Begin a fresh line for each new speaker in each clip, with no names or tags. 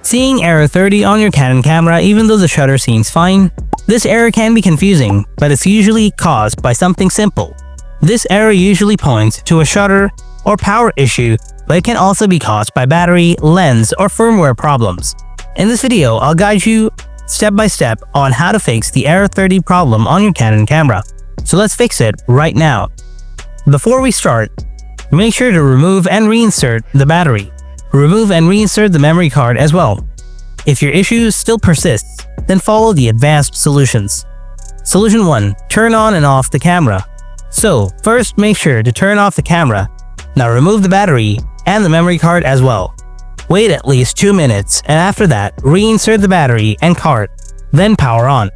Seeing error 30 on your Canon camera even though the shutter seems fine, this error can be confusing, but it's usually caused by something simple. This error usually points to a shutter or power issue, but it can also be caused by battery, lens, or firmware problems. In this video, I'll guide you step by step on how to fix the error 30 problem on your Canon camera. So let's fix it right now. Before we start, make sure to remove and reinsert the battery. Remove and reinsert the memory card as well. If your issue still persists, then follow the advanced solutions. Solution 1. Turn on and off the camera. So, first make sure to turn off the camera. Now remove the battery and the memory card as well. Wait at least 2 minutes, and after that, reinsert the battery and card, then power on.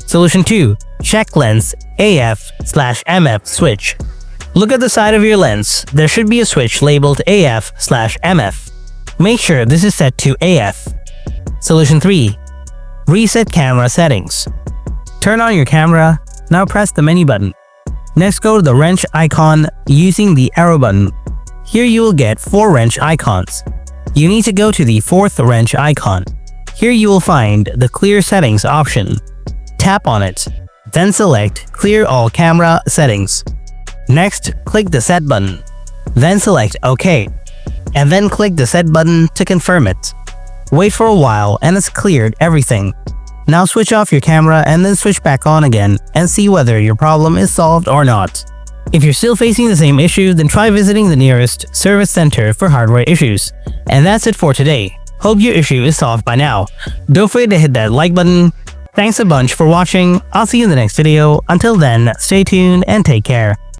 Solution 2. Check lens AF/MF switch. Look at the side of your lens. There should be a switch labeled AF/MF. Make sure this is set to AF. Solution 3. Reset camera settings. Turn on your camera. Now press the menu button. Next, go to the wrench icon using the arrow button. Here you will get 4 wrench icons. You need to go to the 4th wrench icon. Here you will find the Clear Settings option. Tap on it, then select Clear All Camera Settings. Next, click the Set button, then select OK, and then click the Set button to confirm it. Wait for a while and it's cleared everything. Now switch off your camera and then switch back on again and see whether your problem is solved or not. If you're still facing the same issue, then try visiting the nearest service center for hardware issues. And that's it for today. Hope your issue is solved by now. Don't forget to hit that like button. Thanks a bunch for watching. I'll see you in the next video. Until then, stay tuned and take care.